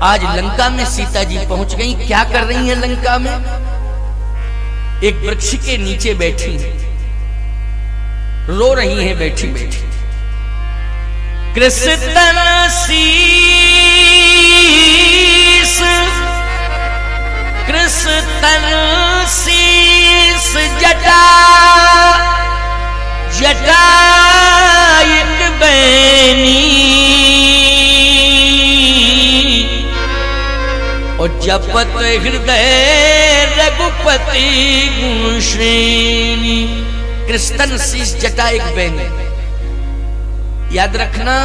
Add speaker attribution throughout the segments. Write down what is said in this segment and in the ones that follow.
Speaker 1: आज लंका में सीता जी पहुंच गई। क्या कर रही हैं लंका में? एक वृक्ष के नीचे बैठी रो रही हैं बैठी बैठी। कृष्ण शीस कृष्ण शीस जटा जटा एक बैनी और जपत हृदय रघुपति गुण श्रेणी। कृष्ण शीस जटा एक बैनी। याद रखना,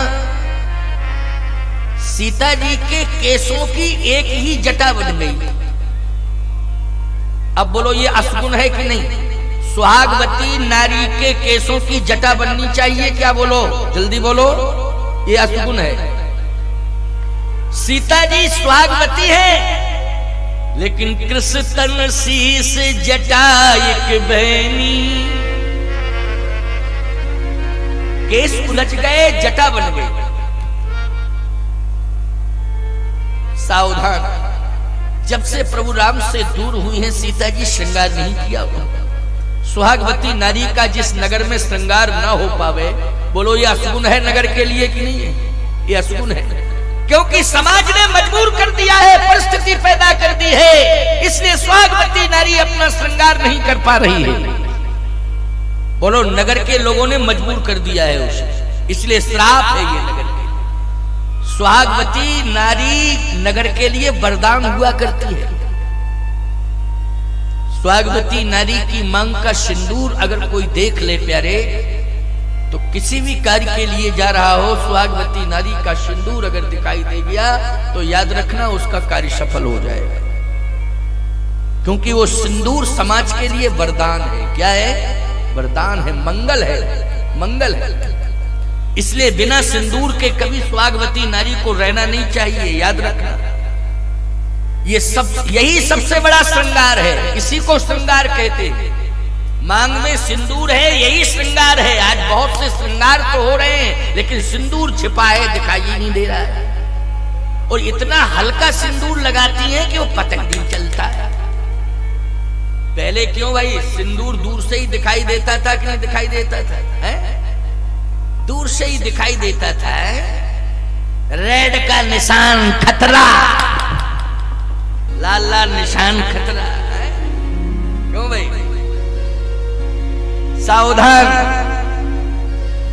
Speaker 1: सीता जी के केसों की एक ही जटा बन गई। अब बोलो ये असगुण है कि नहीं? सुहागवती नारी के केसों की जटा बननी चाहिए क्या? बोलो जल्दी बोलो, ये असगुण है। सीता जी सुहागवती है, लेकिन कृष्ण शीस जटा एक बहनी। केस उलझ गए, जटा बन गई। सावधान, जब से प्रभु राम से दूर हुई हैं सीता जी, श्रृंगार नहीं किया हुआ। सुहागवती नारी का जिस नगर में श्रृंगार ना हो पावे, बोलो ये असगुण है नगर के लिए कि नहीं है? ये असगुण है, क्योंकि समाज ने मजबूर कर दिया है, परिस्थिति पैदा कर दी है, इसलिए सुहागवती नारी अपना श्रृंगार नहीं कर पा रही है। बोलो नगर के लोगों ने मजबूर कर दिया है उसे, इसलिए श्राप है ये नगर के। सुहागवती नारी नगर के लिए वरदान हुआ करती है। सुहागवती नारी की मांग का सिंदूर अगर कोई देख ले प्यारे, तो किसी भी कार्य के लिए जा रहा हो, सुहागवती नारी का सिंदूर अगर दिखाई दे गया तो याद रखना उसका कार्य सफल हो जाएगा, क्योंकि वो सिंदूर समाज के लिए वरदान है। क्या है? वरदान है, मंगल है, मंगल है। इसलिए बिना सिंदूर के कभी सुहागवती नारी को रहना नहीं चाहिए। याद रखना, ये सब यही सबसे बड़ा श्रृंगार है, इसी को श्रृंगार कहते हैं। मांग में सिंदूर है, यही श्रृंगार है। आज बहुत से श्रृंगार तो हो रहे हैं, लेकिन सिंदूर छिपा है, दिखाई ही नहीं दे रहा है। और इतना हल्का सिंदूर लगाती है कि वो पता नहीं चलता है। पहले क्यों भाई सिंदूर दूर से ही दिखाई देता था कि नहीं दिखाई देता था? है? दूर से ही दिखाई देता था। रेड का निशान खतरा, लाल लाल निशान खतरा। क्यों भाई? सावधान,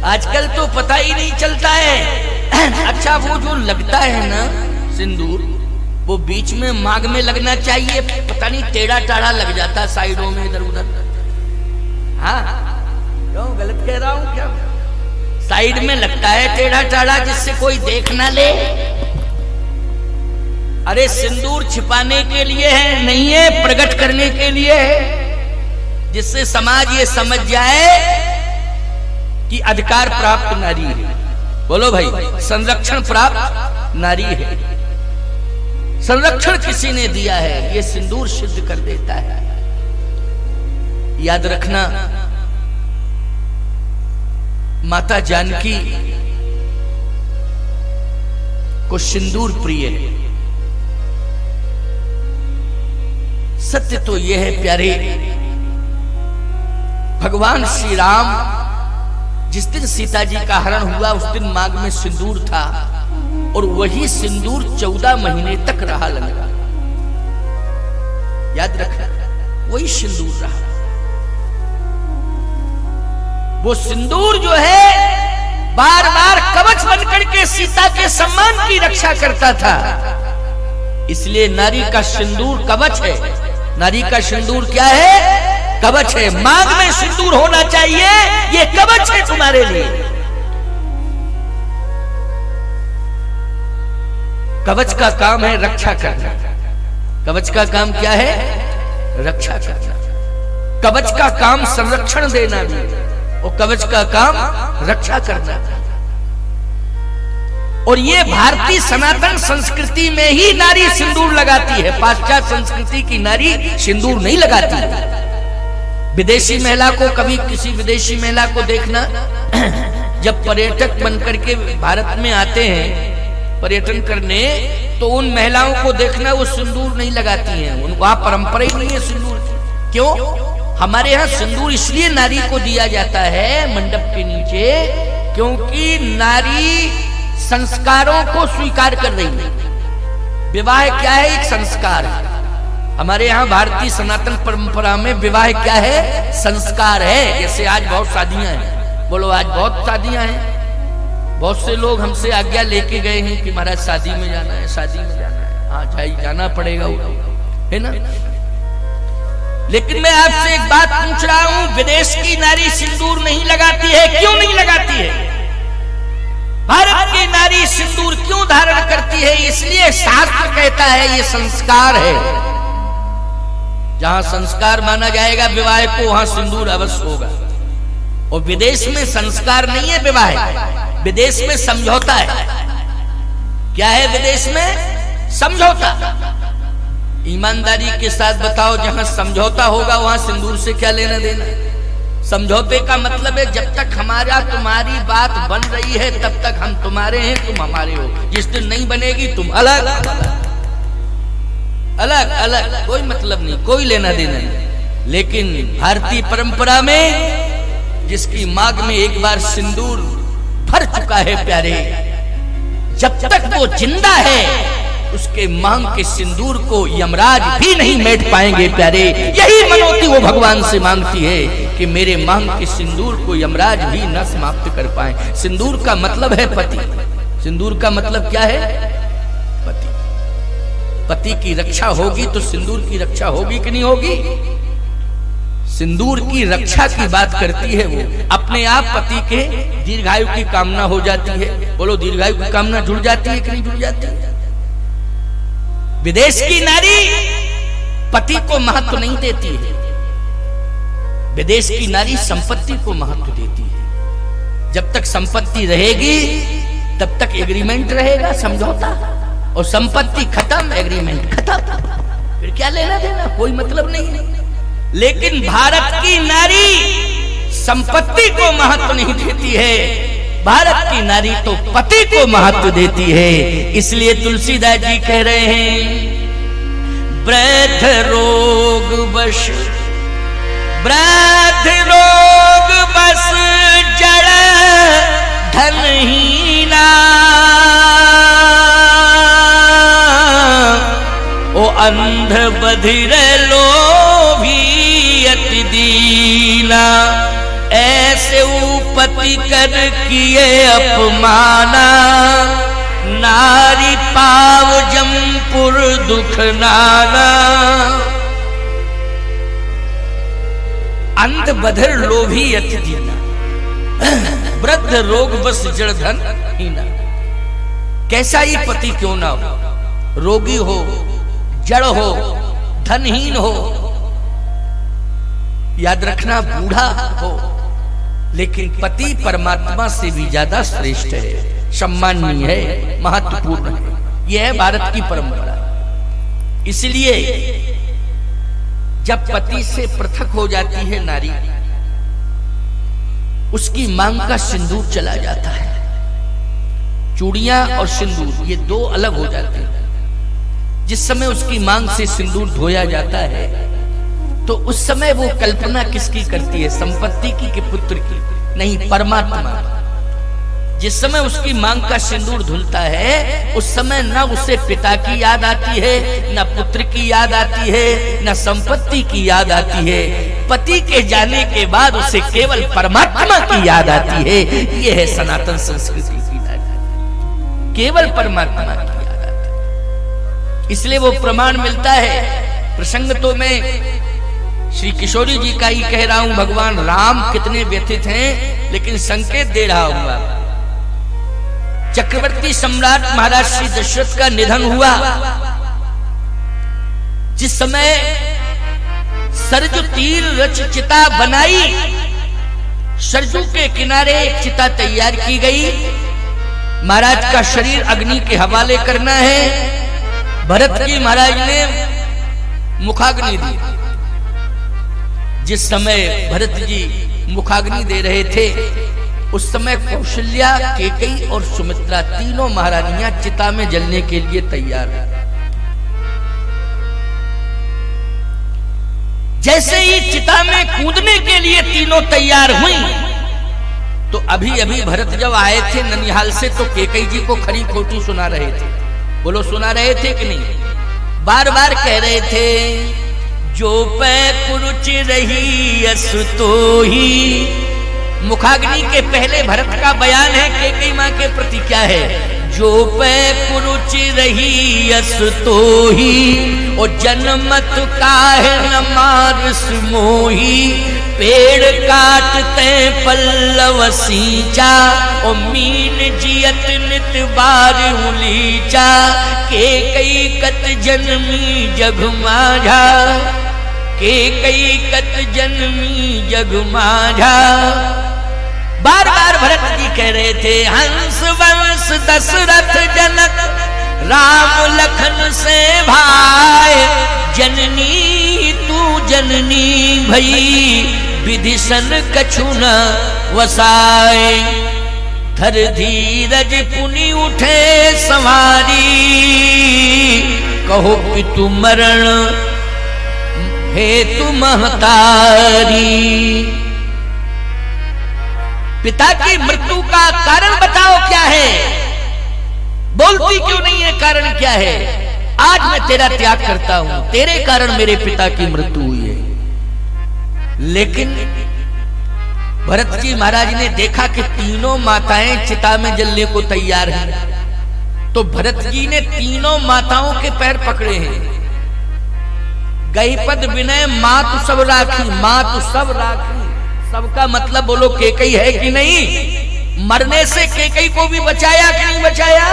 Speaker 1: आजकल तो पता ही नहीं चलता है। अच्छा वो जो लगता है ना सिंदूर, वो बीच में मांग में लगना चाहिए, पता नहीं टेढ़ा टाढ़ा लग जाता साइडों में, इधर उधर। हाँ क्यों गलत कह रहा हूं क्या? साइड में लगता है टेढ़ा टाढ़ा, जिससे कोई देख ना ले। अरे सिंदूर छिपाने के लिए है, नहीं है प्रकट करने के लिए है, जिससे समाज ये समझ जाए कि अधिकार प्राप्त नारी है। बोलो भाई, संरक्षण प्राप्त नारी है, संरक्षण किसी ने दिया है, ये सिंदूर सिद्ध कर देता है। याद रखना, माता जानकी को सिंदूर प्रिय है। सत्य तो यह है प्यारे, भगवान श्री राम जिस दिन सीता जी का हरण हुआ, उस दिन मांग में सिंदूर था, और वही सिंदूर 14 महीने तक रहा लंका। याद रखना, वही सिंदूर रहा। वो सिंदूर जो है बार बार कवच बनकर के सीता के सम्मान की रक्षा करता था। इसलिए नारी का सिंदूर कवच है। नारी का सिंदूर क्या है? कवच है। मांग में सिंदूर होना चाहिए, ये कवच है तुम्हारे लिए। कवच का काम है रक्षा करना। कवच का काम क्या है? रक्षा करना। कवच का काम संरक्षण देना भी, और कवच का काम रक्षा करना। और ये भारतीय सनातन संस्कृति में ही नारी सिंदूर लगाती है। पाश्चात्य संस्कृति की नारी सिंदूर नहीं लगाती। विदेशी महिला को, कभी किसी विदेशी महिला को देखना, जब पर्यटक बनकर के भारत में आते हैं पर्यटन करने, तो उन महिलाओं को देखना वो सिंदूर नहीं लगाती हैं, वहां परंपरा ही नहीं है सिंदूर की। क्यों? हमारे यहाँ सिंदूर इसलिए नारी को दिया जाता है मंडप के नीचे, क्योंकि नारी संस्कारों को स्वीकार कर रही है। विवाह क्या है? एक संस्कार है। हमारे यहाँ भारतीय सनातन परंपरा में विवाह क्या है? संस्कार है। जैसे आज बहुत शादियां हैं, बोलो आज बहुत शादियां हैं, बहुत से लोग हमसे आज्ञा लेके गए हैं कि महाराज शादी में जाना है, शादी में जाना है। हाँ जाना पड़ेगा, है ना। लेकिन मैं आपसे एक बात पूछ रहा हूं, विदेश की नारी सिंदूर नहीं लगाती है, क्यों नहीं लगाती है? भारत की नारी सिंदूर क्यों धारण करती है? इसलिए शास्त्र कहता है ये संस्कार है। जहां संस्कार माना जाएगा विवाह को, वहां सिंदूर अवश्य होगा। और विदेश में संस्कार नहीं है विवाह, विदेश में समझौता है। क्या है विदेश में? समझौता। ईमानदारी के साथ बताओ, जहां समझौता होगा वहां सिंदूर से क्या लेना देना? समझौते का मतलब है जब तक हमारा तुम्हारी बात बन रही है तब तक हम तुम्हारे हैं, तुम हमारे हो। जिस दिन नहीं बनेगी तुम अलग अलग अलग, कोई मतलब नहीं, कोई लेना देना नहीं। लेकिन भारतीय परंपरा में जिसकी मांग में एक बार सिंदूर भर चुका है प्यारे, जब तक वो जिंदा है उसके मांग के सिंदूर को यमराज भी नहीं मेट पाएंगे प्यारे। यही मनोती वो भगवान से मांगती है कि मेरे मांग के सिंदूर को यमराज भी न समाप्त कर पाए। सिंदूर का मतलब है पति। सिंदूर का मतलब क्या है? पति। पति की रक्षा होगी तो सिंदूर की रक्षा होगी कि नहीं होगी? सिंदूर की रक्षा की बात करती है वो। अपने आप पति के दीर्घायु की कामना हो जाती है। बोलो दीर्घायु की कामना जुड़ जाती है कि नहीं जुड़ जाती है? विदेश की नारी पति को महत्व नहीं देती है, विदेश की नारी संपत्ति को महत्व देती है। जब तक संपत्ति रहेगी तब तक एग्रीमेंट रहेगा, समझौता, और संपत्ति खत्म, एग्रीमेंट खत्म, फिर क्या लेना देना, कोई मतलब नहीं है। लेकिन भारत की नारी संपत्ति को महत्व नहीं देती है, भारत की नारी तो पति को महत्व देती है। इसलिए तुलसीदास जी कह रहे हैं, वृद्ध रोग बस, वृद्ध रोग बस जड़ धनहीना, ओ अंध बधिर लोभी अति दीना, ऐसे उपति कर किए अपमाना, नारी पाव जमपुर दुख नाना। अंध बधिर लोभी अति दीना, वृद्ध रोग बस जड़ धन हीना। कैसा ही पति क्यों ना हो, रोगी हो, जड़ हो, धनहीन हो, याद रखना बूढ़ा हो, लेकिन पति परमात्मा से भी ज्यादा श्रेष्ठ है, सम्माननीय है, महत्वपूर्ण है। यह है भारत की परंपरा। इसलिए जब पति से पृथक हो जाती है नारी, उसकी मांग का सिंदूर चला जाता है। चूड़ियां और सिंदूर ये दो अलग हो जाते हैं। जिस समय उसकी मांग से सिंदूर धोया जाता है तो उस समय वो कल्पना किसकी करती है? संपत्ति की कि पुत्र की? नहीं, परमात्मा। जिस समय उसकी मांग का सिंदूर धुलता है उस समय न उसे पिता की याद आती है, न पुत्र की याद आती है, न संपत्ति की याद आती है। पति के जाने के बाद उसे केवल परमात्मा की याद आती है। यह है सनातन संस्कृति की याद, केवल परमात्मा की याद आती है। इसलिए वो प्रमाण मिलता है। प्रसंग तो मैं श्री किशोरी जी का ही कह रहा हूं, भगवान राम कितने व्यथित हैं, लेकिन संकेत दे रहा हूं आप। चक्रवर्ती सम्राट महाराज श्री दशरथ का निधन हुआ। जिस समय सरजू तीर रच चिता बनाई, सरजू के किनारे एक चिता तैयार की गई। महाराज का शरीर अग्नि के हवाले करना है। भरत जी महाराज ने मुखाग्नि दी। जिस समय भरत जी मुखाग्नि दे रहे थे उस समय कौशल्या, केकई और सुमित्रा तीनों महारानियां चिता में जलने के लिए तैयार हैं। जैसे ही चिता में कूदने के लिए तीनों तैयार हुई, तो अभी अभी भरत जब आए थे ननिहाल से, तो केकई जी को खरी खोटी सुना रहे थे। बोलो, सुना रहे थे कि नहीं? बार बार कह रहे थे, जो पै कुरुच रही असु तो ही। मुखाग्नि के पहले भरत का बयान है केकई मां के प्रति क्या है? जो पै कुरुच रही असु तो ही, ओ जनमत काहे न मारस मोही। पेड़ काटते पल्लव सींचा, ओ मीन जियत नित बार उलीचा। केकई कत जन्मी जग माझा, केकई कत जन्मी जग माझा। बार बार भरत जी कह रहे थे, हंस वंश दशरथ जनक, राम लखन से भाई। जननी तू जननी भई, विधिशन कछु न वसाए। धर धीरज पुनि उठे संवारी, कहो कि तू मरण हे तू महतारी। पिता की मृत्यु का कारण बताओ क्या है? बोलती क्यों नहीं है? कारण क्या है? आज मैं तेरा त्याग करता हूं, तेरे कारण मेरे पिता की मृत्यु हुई है। लेकिन भरत जी महाराज ने देखा कि तीनों माताएं चिता में जलने को तैयार हैं, तो भरत जी ने तीनों माताओं के पैर पकड़े हैं। गई पद विनय मातु सब राखी, मातु सब राखी। सबका मतलब बोलो केकई है कि नहीं? मरने से केकई को भी बचाया कि नहीं बचाया?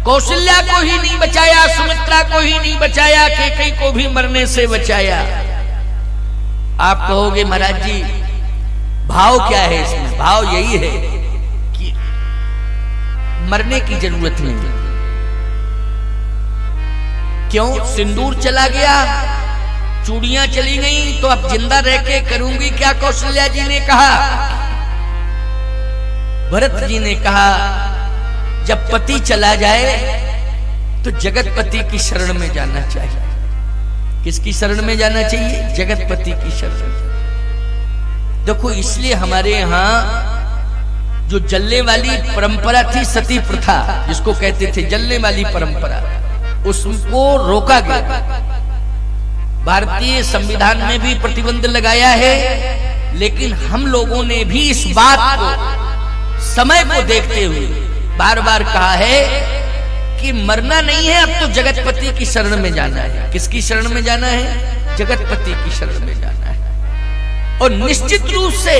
Speaker 1: कौशल्या को ही नहीं बचाया, सुमित्रा को ही नहीं बचाया, केकई को भी मरने से बचाया। आप कहोगे महाराज जी भाव क्या है इसमें? भाव यही है कि मरने की जरूरत नहीं। क्यों? सिंदूर चला गया, चूड़ियां चली गई, तो अब जिंदा रह के करूंगी क्या? कौशल्या जी ने कहा। भरत जी ने कहा, जब पति चला जाए तो जगतपति की शरण में जाना चाहिए। किसकी शरण में जाना चाहिए? जगतपति की शरण। देखो, इसलिए हमारे यहां जो जलने वाली परंपरा थी, सती प्रथा जिसको कहते थे, जलने वाली परंपरा, उसको रोका गया। भारतीय संविधान में भी प्रतिबंध लगाया है, लेकिन हम लोगों ने भी इस बात को, समय को देखते हुए बार बार कहा है कि मरना नहीं है, अब तो जगतपति की शरण में जाना है। किसकी शरण में जाना है? जगतपति की शरण में जाना है। और निश्चित रूप से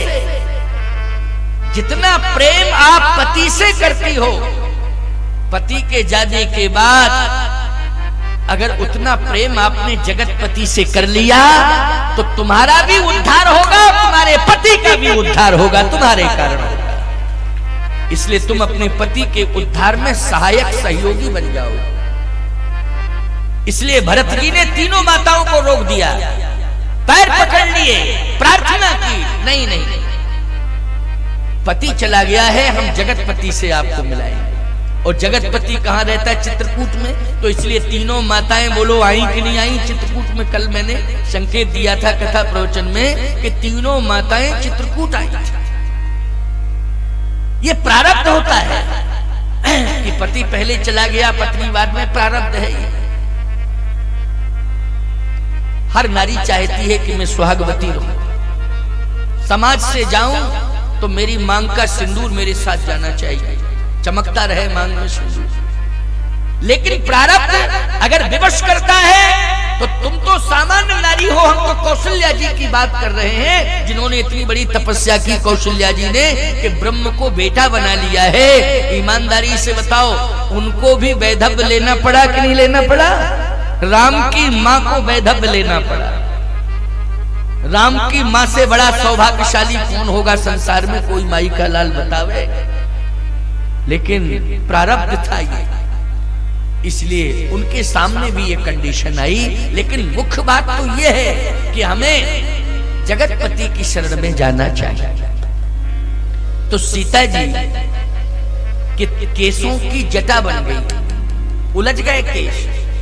Speaker 1: जितना प्रेम आप पति से करती हो, पति के जाने के बाद अगर उतना प्रेम आपने जगतपति से कर लिया, तो तुम्हारा भी उद्धार होगा, तुम्हारे पति का भी उद्धार होगा, तुम्हारे कारण होगा। इसलिए तुम अपने पति के उद्धार में सहायक सहयोगी बन जाओ। इसलिए भरत जी ने तीनों माताओं को रोक दिया, पैर पकड़ लिए, प्रार्थना की, नहीं नहीं, पति चला गया है, हम जगतपति से आपको मिलाएंगे। और जगतपति कहाँ रहता है? चित्रकूट में। तो इसलिए तीनों माताएं बोलो आई कि नहीं आई चित्रकूट में? कल मैंने संकेत दिया था कथा प्रवचन में कि तीनों माताएं चित्रकूट आई थी। ये प्रारब्ध होता है कि पति पहले चला गया, पत्नी बाद में, प्रारब्ध है ये। हर नारी चाहती है कि मैं सुहागवती रहूं, समाज से जाऊं तो मेरी मांग का सिंदूर मेरे साथ जाना चाहिए, चमकता रहे मांग में सिंदूर। लेकिन प्रारब्ध अगर विवश करता है तो तुम तो सामान्य नारी हो, हम तो कौशल्या जी की बात कर रहे हैं, जिन्होंने इतनी बड़ी तपस्या की कौशल्या जी ने कि ब्रह्म को बेटा बना लिया है। ईमानदारी से बताओ, उनको भी वैधव्य लेना पड़ा कि नहीं लेना पड़ा? राम की मां को वैधव्य लेना पड़ा। राम की मां से बड़ा सौभाग्यशाली कौन होगा संसार में? कोई माई का लाल बतावे। लेकिन प्रारब्ध था ये, इसलिए उनके सामने भी ये कंडीशन आई। लेकिन मुख्य बात तो ये है कि हमें जगतपति की शरण में जाना चाहिए। तो सीता जी के केसों की जटा बन गई, उलझ गए केश,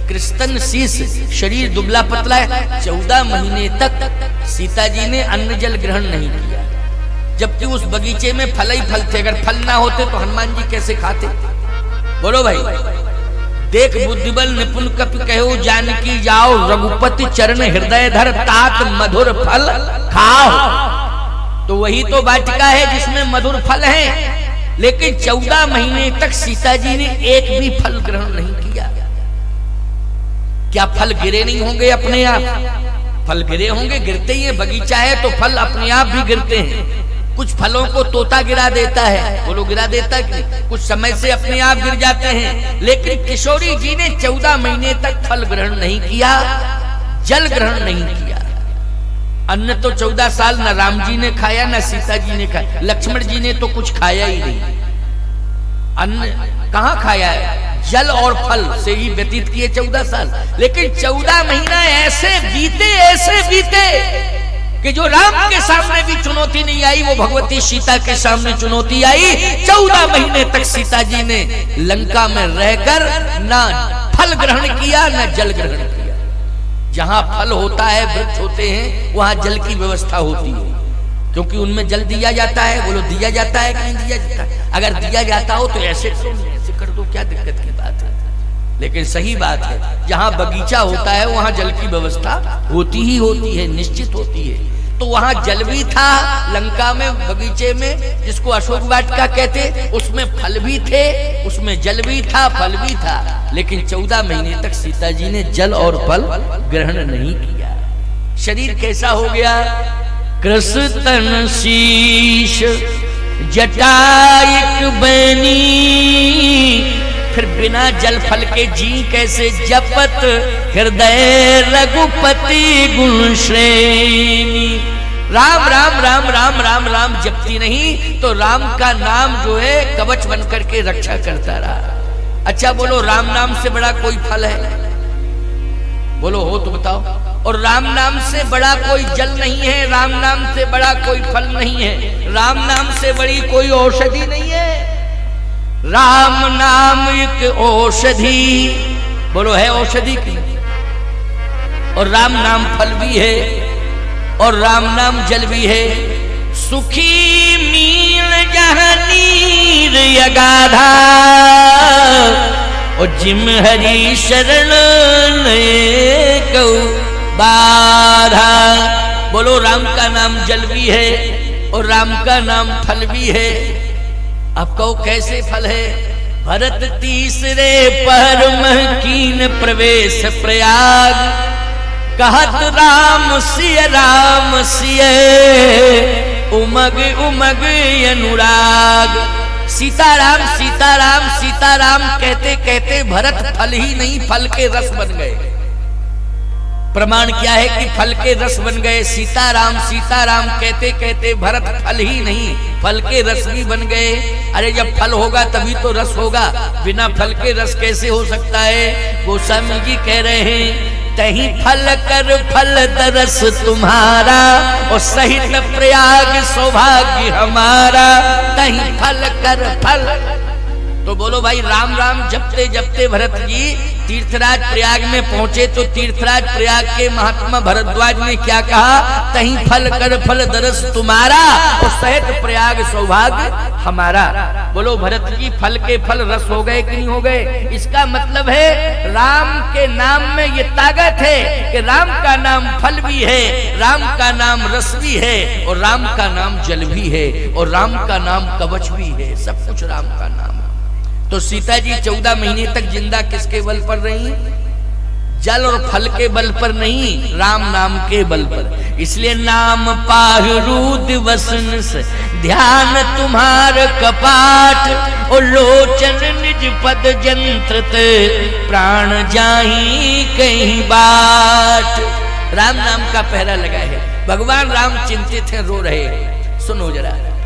Speaker 1: कृष्ण शीश, शरीर दुबला पतला है। 14 महीने तक सीता जी ने अन्न जल ग्रहण नहीं किया, जबकि उस बगीचे में फल ही फल थे। अगर फल ना होते तो हनुमान जी कैसे खाते? बोलो भाई। देख बुद्धिबल निपुण कपि कहो जानकी जाओ, रघुपति चरण हृदय धर तात मधुर फल खाओ। तो वही तो वाटिका है जिसमें मधुर फल है, लेकिन 14 महीने तक सीता जी ने एक भी फल ग्रहण नहीं किया। क्या फल गिरे नहीं होंगे अपने आप? फल गिरे होंगे, गिरते ही है, बगीचा है तो फल अपने आप भी गिरते हैं। कुछ फलों को तोता गिरा देता है, बोलो गिरा देता है कि कुछ समय से अपने आप गिर जाते हैं। लेकिन किशोरी जी ने 14 महीने तक फल ग्रहण नहीं किया, जल ग्रहण नहीं किया। अन्न तो 14 साल न राम जी ने खाया न सीता जी ने खाया, लक्ष्मण जी ने तो कुछ खाया ही नहीं। अन्न कहाँ खाया है? जल और फल से ही व्यतीत किए 14 साल। लेकिन 14 महीना ऐसे बीते कि जो राम के सामने भी चुनौती नहीं आई, वो भगवती सीता के सामने चुनौती आई। 14 महीने तक सीता जी ने लंका में रहकर ना फल ग्रहण किया न जल ग्रहण किया। जहां फल होता है, वृक्ष होते हैं, वहां जल की व्यवस्था होती है, क्योंकि उनमें जल दिया जाता है। बोलो दिया जाता है कि नहीं दिया जाता? अगर दिया जाता हो तो ऐसे कर दो, क्या दिक्कत की बात है? लेकिन सही बात है, जहां बगीचा होता है वहां जल की व्यवस्था होती ही होती है, निश्चित होती है। तो वहां जल भी था, लंका में बगीचे में जिसको अशोक वाटिका कहते, उसमें फल भी थे, उसमें जल भी था, फल भी था। लेकिन 14 महीने तक सीता जी ने जल और फल ग्रहण नहीं किया। शरीर कैसा हो गया? कृष्ण शीश जटायक बनी, फिर बिना जल फल के जी कैसे जपत, हृदय रघुपति गुण श्रेणी। राम राम राम राम राम राम जपती नहीं तो राम का नाम जो है कवच बनकर के रक्षा करता रहा। अच्छा बोलो, राम नाम से बड़ा कोई फल है? बोलो हो तो बताओ। और राम नाम से बड़ा कोई जल नहीं है, राम नाम से बड़ा कोई फल नहीं है, राम नाम से बड़ी कोई औषधि नहीं है। राम नाम एक औषधि, बोलो है औषधि की। और राम नाम फल भी है और राम नाम जल भी है। सुखी मील जहाँ नीर यगाधा, और जिम हरि शरण कौ बाधा। बोलो राम का नाम जल भी है और राम का नाम फल भी है। अब कहो कैसे फल है? भरत तीसरे पहर मह कीन प्रवेश प्रयाग, कहत राम सिय उमग उमग अनुराग। सीताराम सीताराम सीताराम कहते कहते भरत फल ही नहीं, फल के रस बन गए। प्रमाण क्या है कि फल के रस बन गए? सीताराम सीताराम कहते कहते भरत फल ही नहीं, फल के रस भी बन गए। अरे जब फल होगा तभी तो रस होगा, बिना फल के रस कैसे हो सकता है? गोस्वामी जी कह रहे हैं, तही फल कर फल दरस तुम्हारा, और सहित प्रयाग सौभाग्य हमारा। तही फल कर फल। तो बोलो भाई, राम राम जपते जपते भरत जी तीर्थराज प्रयाग में पहुंचे तो तीर्थराज प्रयाग के महात्मा भरद्वाज ने क्या कहा? तहीं फल कर फल दरस तुम्हारा, और सहित प्रयाग सौभाग्य हमारा। बोलो भरत जी फल के फल रस हो गए कि नहीं हो गए? इसका मतलब है राम के नाम में ये ताकत है कि राम का नाम फल भी है, राम का नाम रस भी है, और राम का नाम जल भी है, और राम का नाम कवच भी है। सब कुछ राम का नाम। तो सीता जी 14 महीने तक जिंदा किसके बल पर रही? जल और फल के बल पर नहीं, राम नाम के बल पर। इसलिए नाम पाहु दिवसन से ध्यान तुम्हार कपाट, और लोचन निज पद जंत्रत प्राण जाही कहीं बाट। राम नाम का पहरा लगा है। भगवान राम चिंतित हैं, रो रहे हैं। सुनो जरा,